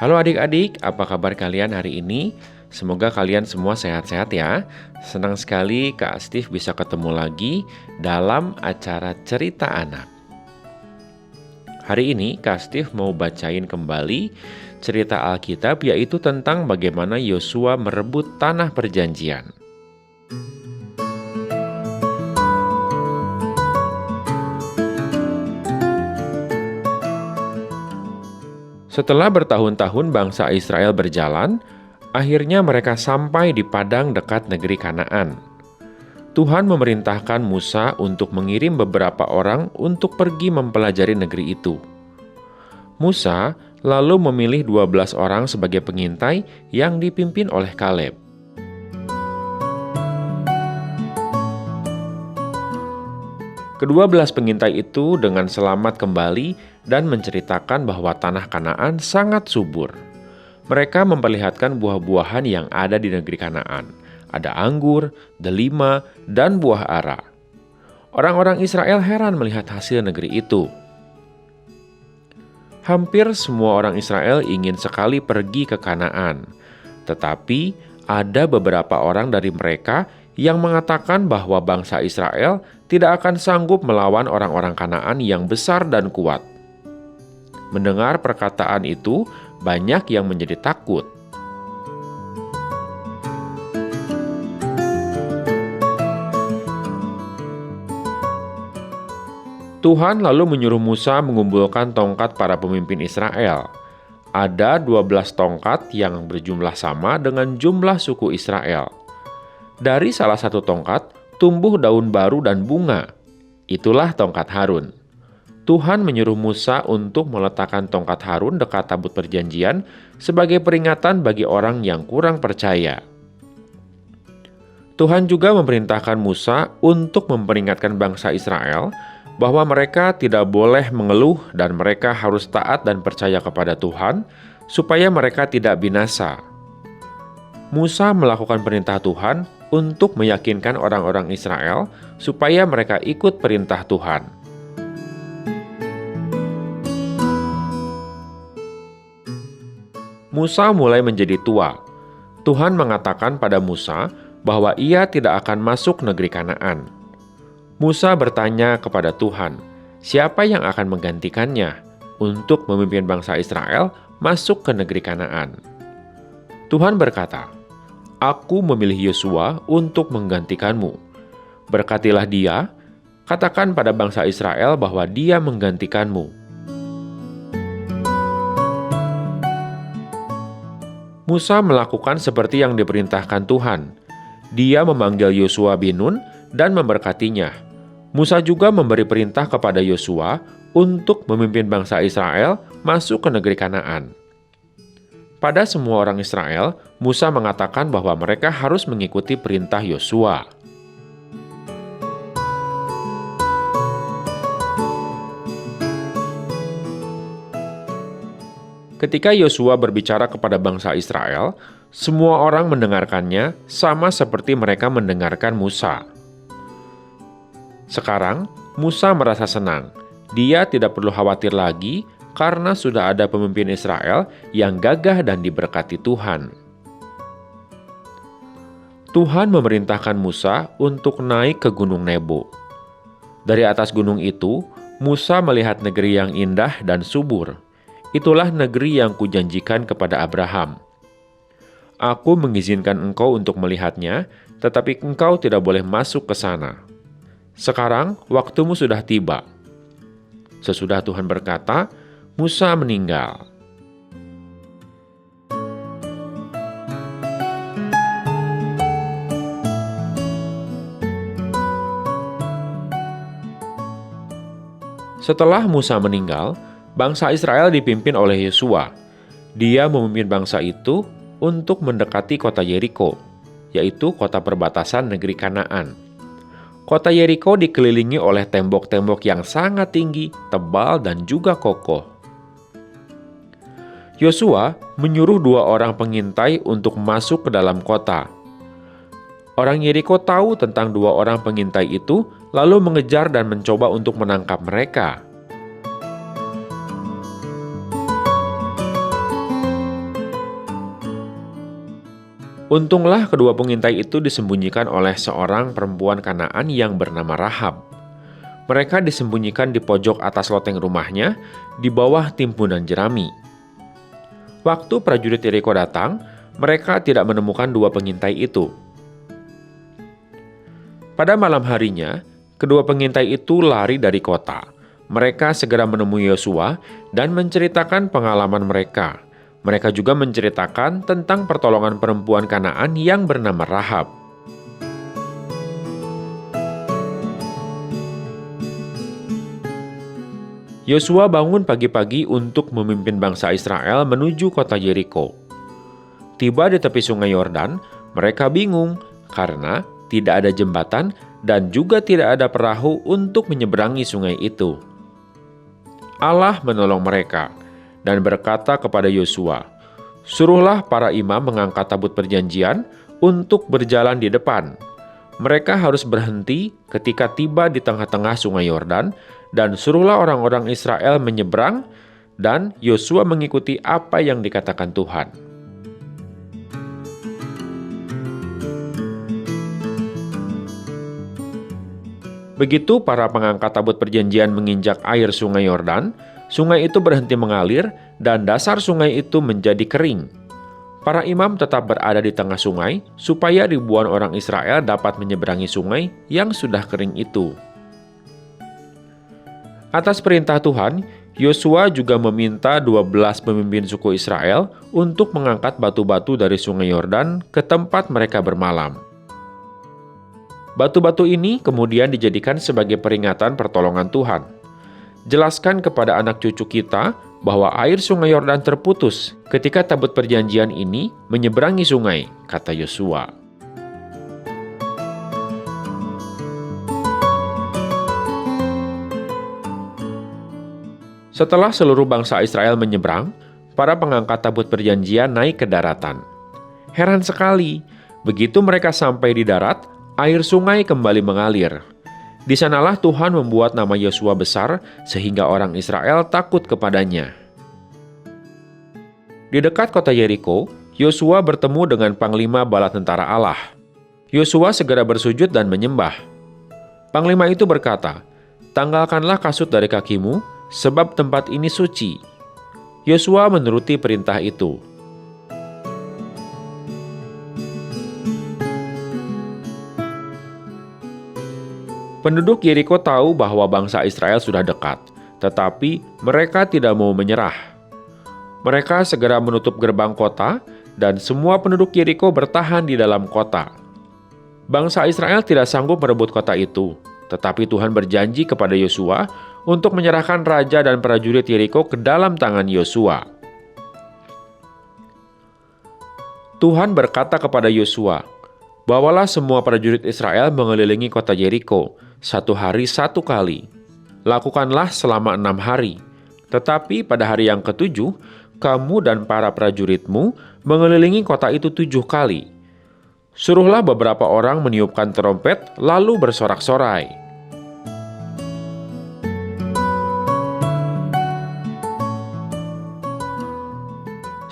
Halo adik-adik, apa kabar kalian hari ini? Semoga kalian semua sehat-sehat ya. Senang sekali Kak Steve bisa ketemu lagi dalam acara Cerita Anak. Hari ini Kak Steve mau bacain kembali cerita Alkitab, yaitu tentang bagaimana Yosua merebut tanah perjanjian. Setelah bertahun-tahun bangsa Israel berjalan, akhirnya mereka sampai di padang dekat negeri Kanaan. Tuhan memerintahkan Musa untuk mengirim beberapa orang untuk pergi mempelajari negeri itu. Musa lalu memilih 12 orang sebagai pengintai yang dipimpin oleh Kaleb. Kedua belas pengintai itu dengan selamat kembali dan menceritakan bahwa tanah Kanaan sangat subur. Mereka memperlihatkan buah-buahan yang ada di negeri Kanaan. Ada anggur, delima, dan buah ara. Orang-orang Israel heran melihat hasil negeri itu. Hampir semua orang Israel ingin sekali pergi ke Kanaan. Tetapi ada beberapa orang dari mereka yang mengatakan bahwa bangsa Israel tidak akan sanggup melawan orang-orang Kanaan yang besar dan kuat. Mendengar perkataan itu, banyak yang menjadi takut. Tuhan lalu menyuruh Musa mengumpulkan tongkat para pemimpin Israel. Ada 12 tongkat yang berjumlah sama dengan jumlah suku Israel. Dari salah satu tongkat, tumbuh daun baru dan bunga. Itulah tongkat Harun. Tuhan menyuruh Musa untuk meletakkan tongkat Harun dekat tabut perjanjian sebagai peringatan bagi orang yang kurang percaya. Tuhan juga memerintahkan Musa untuk memperingatkan bangsa Israel bahwa mereka tidak boleh mengeluh dan mereka harus taat dan percaya kepada Tuhan supaya mereka tidak binasa. Musa melakukan perintah Tuhan untuk meyakinkan orang-orang Israel supaya mereka ikut perintah Tuhan. Musa mulai menjadi tua. Tuhan mengatakan pada Musa bahwa ia tidak akan masuk negeri Kanaan. Musa bertanya kepada Tuhan, siapa yang akan menggantikannya untuk memimpin bangsa Israel masuk ke negeri Kanaan? Tuhan berkata, Aku memilih Yosua untuk menggantikanmu. Berkatilah dia, katakan pada bangsa Israel bahwa dia menggantikanmu. Musa melakukan seperti yang diperintahkan Tuhan. Dia memanggil Yosua bin Nun dan memberkatinya. Musa juga memberi perintah kepada Yosua untuk memimpin bangsa Israel masuk ke negeri Kanaan. Pada semua orang Israel, Musa mengatakan bahwa mereka harus mengikuti perintah Yosua. Ketika Yosua berbicara kepada bangsa Israel, semua orang mendengarkannya sama seperti mereka mendengarkan Musa. Sekarang, Musa merasa senang. Dia tidak perlu khawatir lagi karena sudah ada pemimpin Israel yang gagah dan diberkati Tuhan. Tuhan memerintahkan Musa untuk naik ke Gunung Nebo. Dari atas gunung itu, Musa melihat negeri yang indah dan subur. Itulah negeri yang kujanjikan kepada Abraham. Aku mengizinkan engkau untuk melihatnya, tetapi engkau tidak boleh masuk ke sana. Sekarang waktumu sudah tiba. Sesudah Tuhan berkata, Musa meninggal. Setelah Musa meninggal, bangsa Israel dipimpin oleh Yosua. Dia memimpin bangsa itu untuk mendekati kota Yeriko, yaitu kota perbatasan negeri Kanaan. Kota Yeriko dikelilingi oleh tembok-tembok yang sangat tinggi, tebal, dan juga kokoh. Yosua menyuruh 2 orang pengintai untuk masuk ke dalam kota. Orang Yeriko tahu tentang 2 orang pengintai itu, lalu mengejar dan mencoba untuk menangkap mereka. Untunglah kedua pengintai itu disembunyikan oleh seorang perempuan Kanaan yang bernama Rahab. Mereka disembunyikan di pojok atas loteng rumahnya, di bawah timbunan jerami. Waktu prajurit Yeriko datang, mereka tidak menemukan dua pengintai itu. Pada malam harinya, kedua pengintai itu lari dari kota. Mereka segera menemui Yosua dan menceritakan pengalaman mereka. Mereka juga menceritakan tentang pertolongan perempuan Kanaan yang bernama Rahab. Yosua bangun pagi-pagi untuk memimpin bangsa Israel menuju kota Yeriko. Tiba di tepi sungai Yordan, mereka bingung karena tidak ada jembatan dan juga tidak ada perahu untuk menyeberangi sungai itu. Allah menolong mereka dan berkata kepada Yosua, "Suruhlah para imam mengangkat tabut perjanjian untuk berjalan di depan. Mereka harus berhenti ketika tiba di tengah-tengah sungai Yordan, dan suruhlah orang-orang Israel menyeberang," dan Yosua mengikuti apa yang dikatakan Tuhan. Begitu para pengangkat tabut perjanjian menginjak air sungai Yordan, sungai itu berhenti mengalir dan dasar sungai itu menjadi kering. Para imam tetap berada di tengah sungai supaya ribuan orang Israel dapat menyeberangi sungai yang sudah kering itu. Atas perintah Tuhan, Yosua juga meminta 12 pemimpin suku Israel untuk mengangkat batu-batu dari sungai Yordan ke tempat mereka bermalam. Batu-batu ini kemudian dijadikan sebagai peringatan pertolongan Tuhan. Jelaskan kepada anak cucu kita bahwa air sungai Yordan terputus ketika tabut perjanjian ini menyeberangi sungai, kata Yosua. Setelah seluruh bangsa Israel menyeberang, para pengangkat tabut perjanjian naik ke daratan. Heran sekali, begitu mereka sampai di darat, air sungai kembali mengalir. Di sanalah Tuhan membuat nama Yosua besar sehingga orang Israel takut kepadanya. Di dekat kota Yeriko, Yosua bertemu dengan panglima bala tentara Allah. Yosua segera bersujud dan menyembah. Panglima itu berkata, "Tanggalkanlah kasut dari kakimu, sebab tempat ini suci." Yosua menuruti perintah itu. Penduduk Yeriko tahu bahwa bangsa Israel sudah dekat, tetapi mereka tidak mau menyerah. Mereka segera menutup gerbang kota, dan semua penduduk Yeriko bertahan di dalam kota. Bangsa Israel tidak sanggup merebut kota itu, tetapi Tuhan berjanji kepada Yosua untuk menyerahkan raja dan prajurit Yeriko ke dalam tangan Yosua. Tuhan berkata kepada Yosua, "Bawalah semua prajurit Israel mengelilingi kota Yeriko, 1 hari 1 kali. Lakukanlah selama 6 hari. Tetapi pada hari yang ke-7, kamu dan para prajuritmu mengelilingi kota itu 7 kali. Suruhlah beberapa orang meniupkan trompet lalu bersorak-sorai."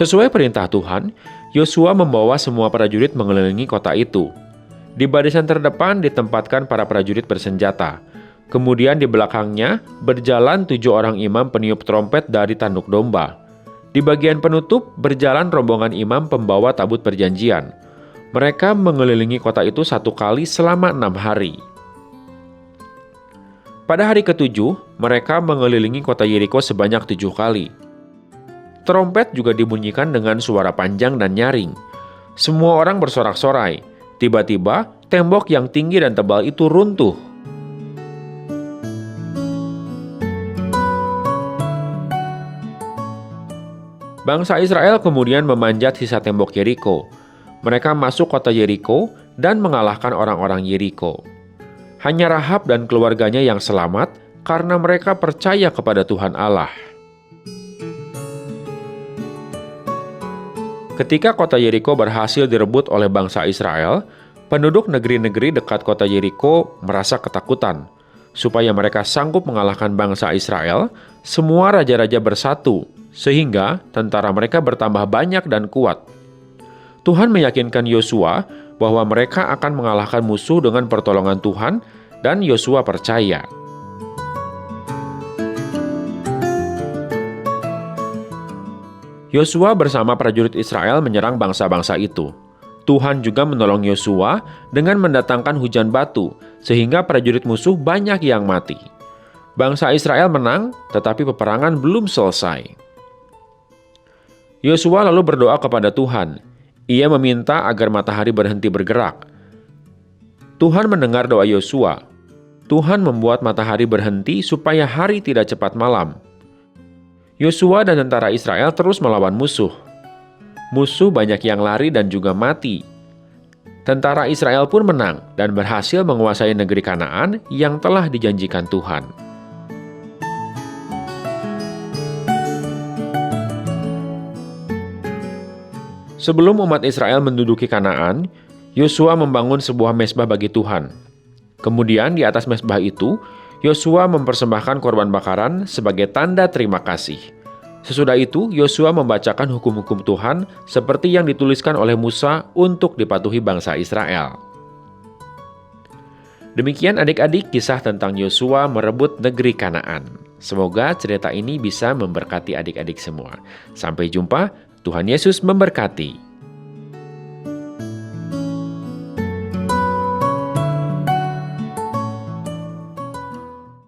Sesuai perintah Tuhan, Yosua membawa semua prajurit mengelilingi kota itu. Di barisan terdepan ditempatkan para prajurit bersenjata. Kemudian di belakangnya berjalan 7 orang imam peniup trompet dari tanduk domba. Di bagian penutup berjalan rombongan imam pembawa tabut perjanjian. Mereka mengelilingi kota itu 1 kali selama 6 hari. Pada hari ke-7, mereka mengelilingi kota Yeriko sebanyak 7 kali. Trompet juga dibunyikan dengan suara panjang dan nyaring. Semua orang bersorak-sorai. Tiba-tiba, tembok yang tinggi dan tebal itu runtuh. Bangsa Israel kemudian memanjat sisa tembok Yeriko. Mereka masuk kota Yeriko dan mengalahkan orang-orang Yeriko. Hanya Rahab dan keluarganya yang selamat karena mereka percaya kepada Tuhan Allah. Ketika kota Yeriko berhasil direbut oleh bangsa Israel, penduduk negeri-negeri dekat kota Yeriko merasa ketakutan. Supaya mereka sanggup mengalahkan bangsa Israel, semua raja-raja bersatu, sehingga tentara mereka bertambah banyak dan kuat. Tuhan meyakinkan Yosua bahwa mereka akan mengalahkan musuh dengan pertolongan Tuhan, dan Yosua percaya. Yosua bersama prajurit Israel menyerang bangsa-bangsa itu. Tuhan juga menolong Yosua dengan mendatangkan hujan batu, sehingga prajurit musuh banyak yang mati. Bangsa Israel menang, tetapi peperangan belum selesai. Yosua lalu berdoa kepada Tuhan. Ia meminta agar matahari berhenti bergerak. Tuhan mendengar doa Yosua. Tuhan membuat matahari berhenti supaya hari tidak cepat malam. Yosua dan tentara Israel terus melawan musuh. Musuh banyak yang lari dan juga mati. Tentara Israel pun menang dan berhasil menguasai negeri Kanaan yang telah dijanjikan Tuhan. Sebelum umat Israel menduduki Kanaan, Yosua membangun sebuah mezbah bagi Tuhan. Kemudian di atas mezbah itu, Yosua mempersembahkan korban bakaran sebagai tanda terima kasih. Sesudah itu, Yosua membacakan hukum-hukum Tuhan seperti yang dituliskan oleh Musa untuk dipatuhi bangsa Israel. Demikian adik-adik kisah tentang Yosua merebut negeri Kanaan. Semoga cerita ini bisa memberkati adik-adik semua. Sampai jumpa, Tuhan Yesus memberkati.